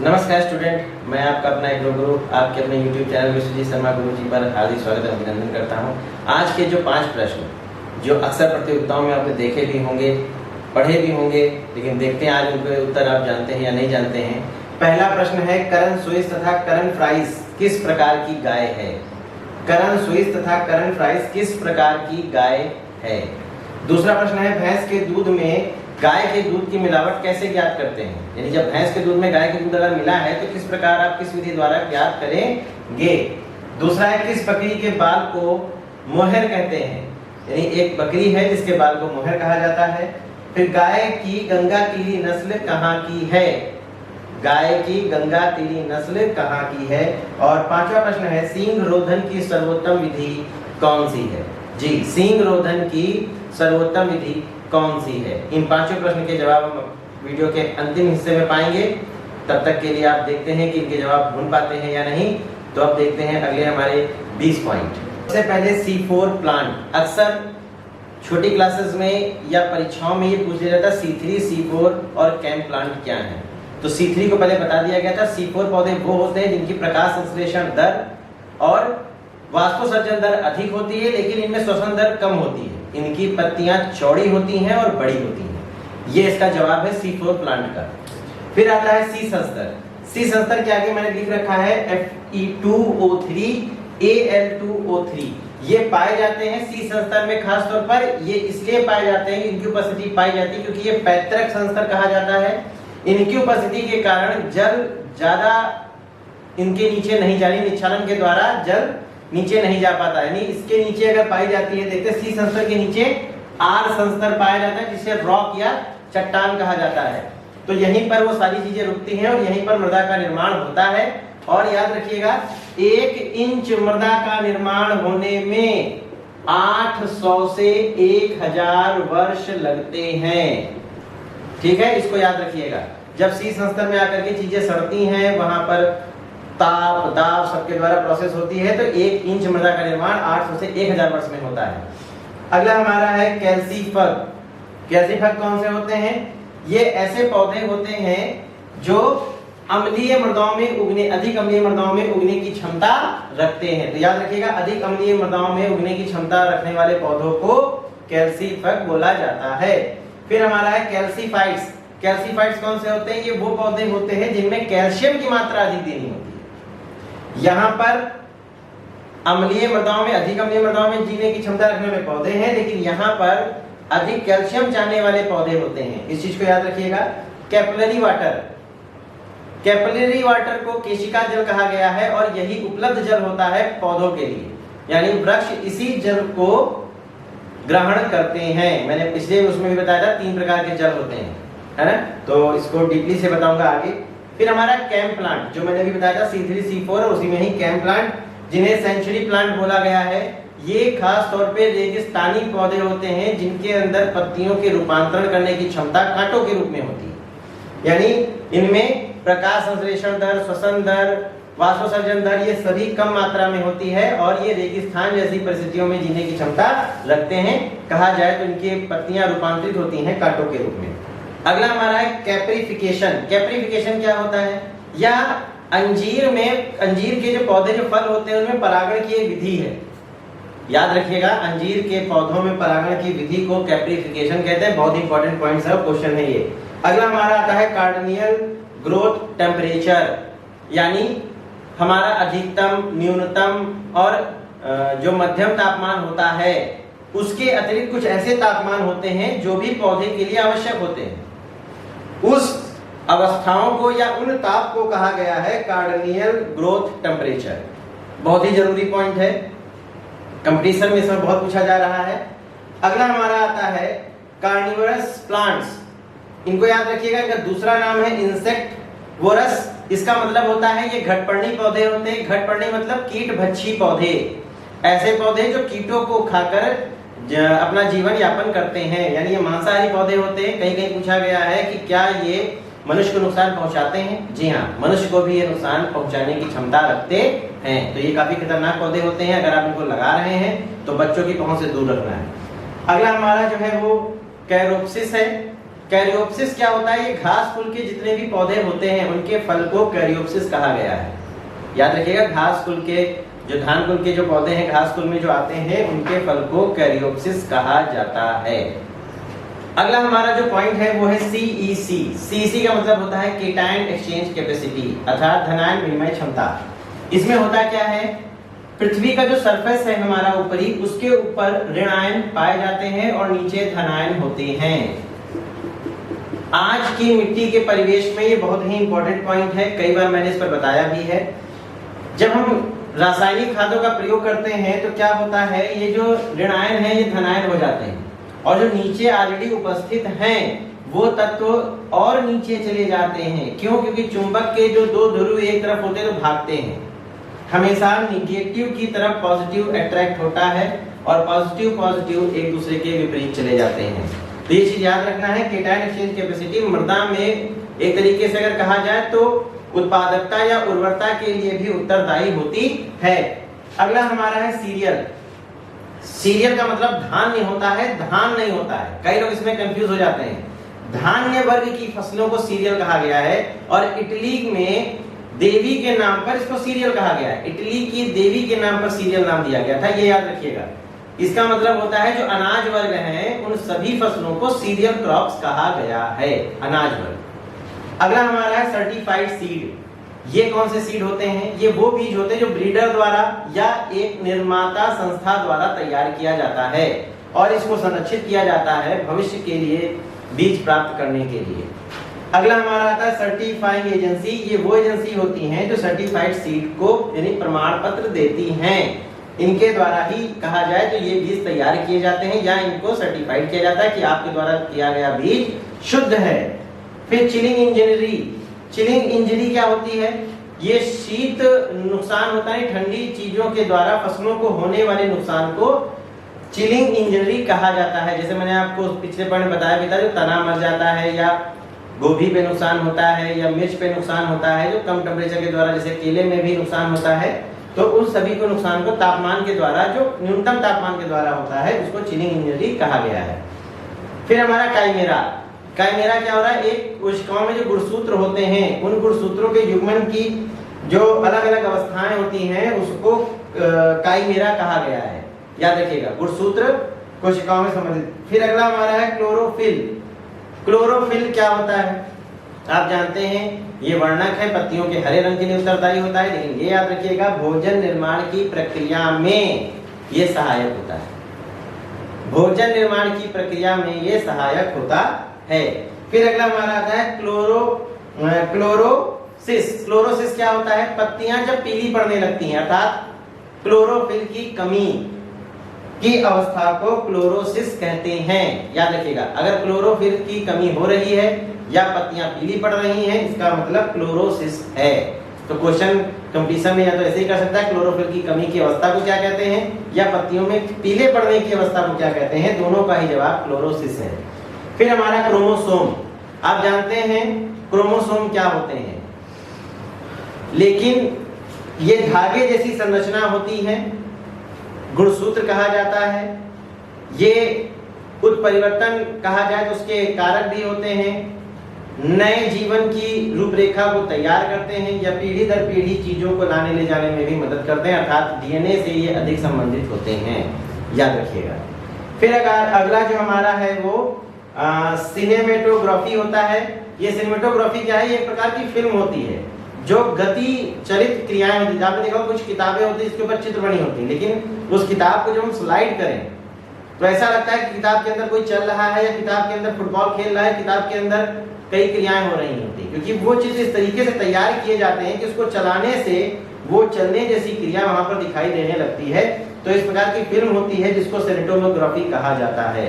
नमस्कार स्टूडेंट, मैं आपका अपना एक गुरु आपके अपने YouTube चैनल विश्वजीत शर्मा गुरु जी पर हार्दिक स्वागत और अभिनंदन करता हूं। आज के जो 5 प्रश्न जो अक्सर प्रतियोगिताओं में आपने देखे भी होंगे, पढ़े भी होंगे, लेकिन देखते हैं आज उनके उत्तर आप जानते हैं या नहीं जानते हैं। पहला प्रश्न है, करण स्विस तथा करण फ्राइस किस प्रकार की गाय है? करण स्विस तथा करण फ्राइस किस प्रकार की गाय है? दूसरा प्रश्न है, भैंस के दूध में गाय के दूध की मिलावट कैसे ज्ञात करते हैं? यानी जब भैंस के दूध में गाय के दूध अगर मिला है तो किस प्रकार आप किस विधि द्वारा ज्ञात करेंगे? दूसरा है, किस बकरी के बाल को मोहर कहते हैं? यानी एक बकरी है जिसके बाल को मोहर कहा जाता है। फिर गाय की गंगातीरी नस्ल कहाँ की है? गाय की गंगातीरी नस्ल कहाँ की है? और पांचवा प्रश्न है, सींग रोधन की सर्वोत्तम विधि कौन सी है? जी, सींग रोधन की सर्वोत्तम विधि कौन सी है? इन पांचों प्रश्न के जवाब हम वीडियो के अंतिम हिस्से में पाएंगे। तब तक के लिए आप देखते हैं कि इनके जवाब ढूंढ पाते हैं या नहीं। तो अब देखते हैं अगले हमारे 20 पॉइंट। सबसे पहले C4 प्लांट। अक्सर छोटी क्लासेस में या परीक्षाओं में ये पूछ लिया जाता है C3, C4 और कैम प्लांट क्या है। तो C3 को पहले बता दिया गया था। C4 पौधे वो होते हैं जिनकी प्रकाश संश्लेषण दर और वाष्पोत्सर्जन दर अधिक होती है, लेकिन इनमें श्वसन दर कम होती है। इनकी पत्तियां चौड़ी होती हैं और बड़ी होती हैं। ये इसका जवाब है C4 प्लांट का। फिर आता है C संस्तर। C संस्तर के आगे मैंने लिख रखा है Fe2O3 Al2O3। ये पाए जाते हैं C संस्तर में। खास तौर पर ये इसलिए पाए जाते हैं, इनकी उपस्थिति पाई जाती है क्योंकि ये पैतृक संस्तर कहा जाता है। इनकी उपस्थिति के कारण जल ज्यादा इनके नीचे नहीं जाने, निक्षालन के द्वारा जल नीचे नहीं जा पाता। यानी इसके नीचे अगर पाई जाती है, देखते C संस्तर के नीचे R संस्तर पाया जाता है जिसे रॉक या चट्टान कहा जाता है। तो यहीं पर वो सारी चीजें रुकती हैं और यहीं पर मृदा का निर्माण होता है। और याद रखिएगा, 1 इंच मृदा का निर्माण होने में 800 से 1000 वर्ष लगते हैं। ठीक है, इसको याद रखिएगा। जब C संस्तर में आकर के चीजें सड़ती हैं, वहां पर ताप दाब सबके द्वारा प्रोसेस होती है, तो 1 इंच मृदा का निर्माण 800 से 1000 वर्ष में होता है। अगला हमारा है कैल्सीफग। कैल्सीफग कौन से होते हैं? ये ऐसे पौधे होते हैं जो अम्लीय मृदाओं में उगने, अधिक अम्लीय मृदाओं में उगने की क्षमता रखते हैं। तो याद रखिएगा, अधिक अम्लीय मृदाओं में उगने की क्षमता रखने वाले पौधों को कैल्सीफग बोला जाता है। फिर हमारा है कैल्सीफाइट्स। कैल्सीफाइट्स कौन से होते हैं? ये वो पौधे होते हैं जिनमें कैल्शियम की मात्रा अधिक देनी होती है। यहाँ पर अम्लीय मृदाओं में, अधिक अम्लीय मृदाओं में जीने की क्षमता रखने वाले पौधे हैं, लेकिन यहाँ पर अधिक कैल्शियम चाहने वाले पौधे होते हैं। इस चीज को याद रखिएगा। Capillary water. कैपिलरी वाटर को केशिका जल कहा गया है और यही उपलब्ध जल होता है पौधों के लिए। यानी वृक्ष इसी जल को ग्रहण करते हैं। मैंने पिछले उसमें भी बताया था 3 प्रकार के जल होते हैं, है ना? तो इसको डीपली से बताऊंगा आगे। फिर हमारा कैम प्लांट, जो मैंने भी बताया था C3, C4, उसी में ही कैम प्लांट, जिन्हें सेंचुरी प्लांट बोला गया है। ये खास तौर पे रेगिस्तानी पौधे होते हैं जिनके अंदर पत्तियों के रूपांतरण करने की क्षमता कांटों के रूप में होती है। यानी इनमें प्रकाश संश्लेषण दर, श्वसन दर, वाष्पोत्सर्जन दर ये सभी कम मात्रा में होती है और ये रेगिस्तान जैसी परिस्थितियों में जीने की क्षमता रखते हैं। कहा जाए तो इनकी पत्तियां रूपांतरित होती हैं कांटों के रूप में। अगला हमारा है कैप्रिफिकेशन। कैप्रिफिकेशन क्या होता है? या अंजीर में, अंजीर के जो पौधे, जो फल होते हैं, उनमें परागण की एक विधि है। याद रखिएगा, अंजीर के पौधों में परागण की विधि को कैप्रिफिकेशन कहते हैं। बहुत इंपॉर्टेंट पॉइंट है, क्वेश्चन है ये। अगला हमारा आता है कार्डिनल ग्रोथ टेम्परेचर। यानी हमारा अधिकतम, न्यूनतम और जो मध्यम तापमान होता है, उसके अतिरिक्त कुछ ऐसे तापमान होते हैं जो भी पौधे के लिए आवश्यक होते हैं। उस अवस्थाओं को या उन ताप को कहा गया है कार्डिनल ग्रोथ टेम्परेचर। बहुत ही जरूरी पॉइंट है, कंपटीशन में इसमें बहुत पूछा जा रहा है। अगला हमारा आता है कार्निवरस प्लांट्स। इनको याद रखिएगा, इनका दूसरा नाम है इंसेक्टिवोरस। इसका मतलब होता है ये घटपर्णी पौधे होते हैं। घटपर्णी मतलब कीट भक्षी पौधे। ऐसे पौधे जो कीटों को खाकर अपना जीवन यापन करते हैं। यानी ये मांसाहारी पौधे होते हैं। कहीं कहीं पूछा गया है कि क्या ये मनुष्य को नुकसान पहुंचाते हैं? जी हाँ, मनुष्य को भी ये नुकसान पहुंचाने की क्षमता रखते हैं। तो ये काफी खतरनाक पौधे होते हैं। अगर आप इनको लगा रहे हैं तो बच्चों की पहुंच से दूर रखना है। अगला हमारा जो है वो कैरोप्सिस है। कैरियोप्सिस क्या होता है? ये घास फूल के जितने भी पौधे होते हैं उनके फल को कैरियोप्सिस कहा गया है। याद रखिएगा, घास फूल के जो धान कुल के जो पौधे हैं घास कुल में जो आते हैं उनके फल को कैरियोप्सिस कहा जाता है। अगला हमारा जो पॉइंट है वो है CEC। CEC का मतलब होता है केटायन एक्सचेंज कैपेसिटी, अर्थात धनायन विनिमय क्षमता। इसमें होता क्या है, पृथ्वी का जो सरफेस है हमारा ऊपरी, उसके ऊपर ऋणायन पाए जाते हैं और नीचे धनायन होते हैं। आज की मिट्टी के परिवेश में ये बहुत ही इंपॉर्टेंट पॉइंट है, कई बार मैंने इस पर बताया भी है। जब हम रासायनिक खादों का प्रयोग करते हैं तो क्या होता है, ये जो ऋणायन है ये धनायन हो जाते हैं और जो नीचे ऑलरेडी उपस्थित हैं वो तत्व और नीचे चले जाते हैं। क्यों? क्योंकि चुंबक के जो दो ध्रुव एक तरफ होते हैं तो भागते हैं, हमेशा निगेटिव की तरफ पॉजिटिव अट्रैक्ट होता है और पॉजिटिव एक दूसरे के विपरीत चले जाते हैं। तो ये चीज याद रखना है। केटायन एक्सचेंज कैपेसिटी मृदा में एक तरीके से अगर कहा जाए तो उत्पादकता या उर्वरता के लिए भी उत्तरदायी होती है। अगला हमारा है सीरियल। सीरियल का मतलब धान नहीं होता है, धान नहीं होता है, कई लोग इसमें कंफ्यूज हो जाते हैं। धान्य वर्ग की फसलों को सीरियल कहा गया है और इटली में देवी के नाम पर इसको सीरियल कहा गया है। इटली की देवी के नाम पर सीरियल नाम दिया गया था, ये याद रखिएगा। इसका मतलब होता है जो अनाज वर्ग हैं उन सभी फसलों को सीरियल क्रॉप्स कहा गया है, अनाज वर्ग। अगला हमारा है सर्टिफाइड सीड। ये कौन से सीड होते हैं? ये वो बीज होते हैं जो ब्रीडर द्वारा या एक निर्माता संस्था द्वारा तैयार किया जाता है और इसको संरक्षित किया जाता है भविष्य के लिए बीज प्राप्त करने के लिए। अगला हमारा आता है सर्टिफाइंग एजेंसी। ये वो एजेंसी होती हैं जो सर्टिफाइड सीड को यानी प्रमाण पत्र देती हैं। इनके द्वारा ही कहा जाए तो ये बीज तैयार किए जाते हैं या इनको सर्टिफाइड किया जाता है कि आपके द्वारा किया गया बीज शुद्ध है। फिर चिलिंग इंजीनियरी। चिलिंग इंजरी क्या होती है? ये शीत नुकसान होता है, ठंडी चीजों के द्वारा फसलों को होने वाले नुकसान को चिलिंग इंजरी कहा जाता है। जैसे मैंने आपको पिछले पॉइंट में बताया भी था, जो तना मर जाता है या गोभी पे नुकसान होता है या मिर्च पे नुकसान होता है, जो कम टेम्परेचर के द्वारा, जैसे केले में भी नुकसान होता है, तो उस सभी को नुकसान को तापमान के द्वारा, जो न्यूनतम तापमान के द्वारा होता है, उसको चिलिंग इंजरी कहा गया है। फिर हमारा काइमेरा। काइमेरा क्या हो रहा है? एक कोशिकाओं में जो गुणसूत्र होते हैं उन गुणसूत्रों के युग्मन की जो अलग अलग अवस्थाएं होती हैं उसको काइमेरा कहा गया है, याद रखिएगा, गुणसूत्र कोशिकाओं में संबंधित। फिर अगला हमारा है क्लोरोफिल। क्लोरोफिल क्या होता है? आप जानते हैं ये वर्णक है, पत्तियों के हरे रंग के लिए उत्तरदायी होता है, लेकिन ये याद रखिएगा भोजन निर्माण की प्रक्रिया में ये सहायक होता है। भोजन निर्माण की प्रक्रिया में ये सहायक होता है। फिर अगला हमारा आता है क्लोरोसिस। क्लोरोसिस क्या होता है? पत्तियां जब पीली पड़ने लगती हैं, अर्थात क्लोरोफिल की कमी की अवस्था को क्लोरोसिस कहते हैं। याद रखिएगा, अगर क्लोरोफिल की कमी हो रही है या पत्तियां पीली पड़ रही हैं, इसका मतलब क्लोरोसिस है। तो क्वेश्चन कंपटीशन में या तो ऐसे ही कर सकता है, क्लोरोफिल की कमी की अवस्था को क्या कहते हैं या पत्तियों में पीले पड़ने की अवस्था को क्या कहते हैं, दोनों का ही जवाब क्लोरोसिस है। फिर हमारा क्रोमोसोम। आप जानते हैं क्रोमोसोम क्या होते हैं, लेकिन ये धागे जैसी संरचना होती है, गुणसूत्र कहा जाता है। ये उत्परिवर्तन कहा जाए तो उसके कारक भी होते हैं, नए जीवन की रूपरेखा को तैयार करते हैं या पीढ़ी दर पीढ़ी चीजों को लाने ले जाने में भी मदद करते हैं, अर्थात डीएनए से ये अधिक संबंधित होते हैं, याद रखिएगा। फिर अगला जो हमारा है वो सिनेमेटोग्राफी होता है। ये सिनेमेटोग्राफी क्या है? एक प्रकार की फिल्म होती है जो गति चलित क्रियाएं होती है। आपने देखा कुछ किताबें होती है जिसके ऊपर चित्र बनी होती है, लेकिन उस किताब को जब हम स्लाइड करें तो ऐसा लगता है कि किताब के अंदर कोई चल रहा है या किताब के अंदर फुटबॉल खेल रहा है, किताब के अंदर कई क्रियाएं हो रही होती, क्योंकि वो चीज इस तरीके से तैयार किए जाते हैं कि उसको चलाने से वो चलने जैसी क्रिया वहां पर दिखाई देने लगती है। तो इस प्रकार की फिल्म होती है जिसको सिनेमेटोग्राफी कहा जाता है।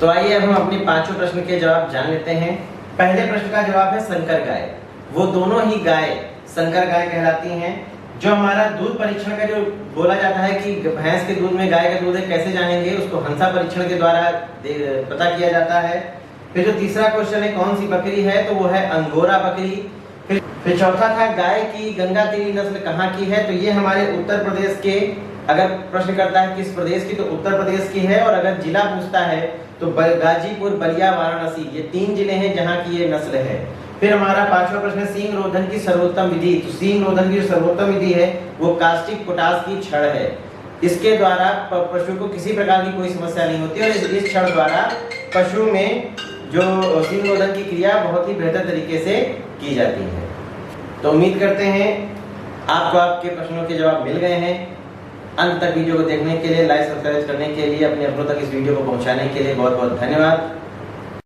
तो आइए अब हम अपने पांचों प्रश्न के जवाब जान लेते हैं। पहले प्रश्न का जवाब है संकर गाय। वो दोनों ही गाय संकर गाय कहलाती हैं। जो हमारा दूध परीक्षण का जो बोला जाता है कि भैंस के दूध में गाय का दूध है, कैसे जानेंगे, उसको हंसा परीक्षण के द्वारा पता किया जाता है। फिर जो तीसरा क्वेश्चन है कौन सी बकरी है, तो वो है अंगोरा बकरी। फिर चौथा था गाय की गंगा तेली नस्ल कहाँ की है, तो ये हमारे उत्तर प्रदेश के अगर प्रश्न करता है किस प्रदेश की, तो उत्तर प्रदेश की है। और अगर जिला पूछता है तो गाजीपुर, बलिया, वाराणसी, ये 3 जिले हैं जहां की ये नस्ल है। फिर हमारा 5वां प्रश्न है सींग रोधन की सर्वोत्तम विधि। तो सींग रोधन की जो सर्वोत्तम विधि है वो कास्टिक पोटास की छड़ है। इसके द्वारा पशु को किसी प्रकार की कोई समस्या नहीं होती और इस छड़ द्वारा पशु में जो सींग रोधन की क्रिया बहुत ही बेहतर तरीके से की जाती है। तो उम्मीद करते हैं आपको आपके प्रश्नों के जवाब मिल गए हैं। अंत तक वीडियो को देखने के लिए, लाइक सब्सक्राइब करने के लिए, अपने अपनों तक इस वीडियो को पहुंचाने के लिए बहुत बहुत धन्यवाद।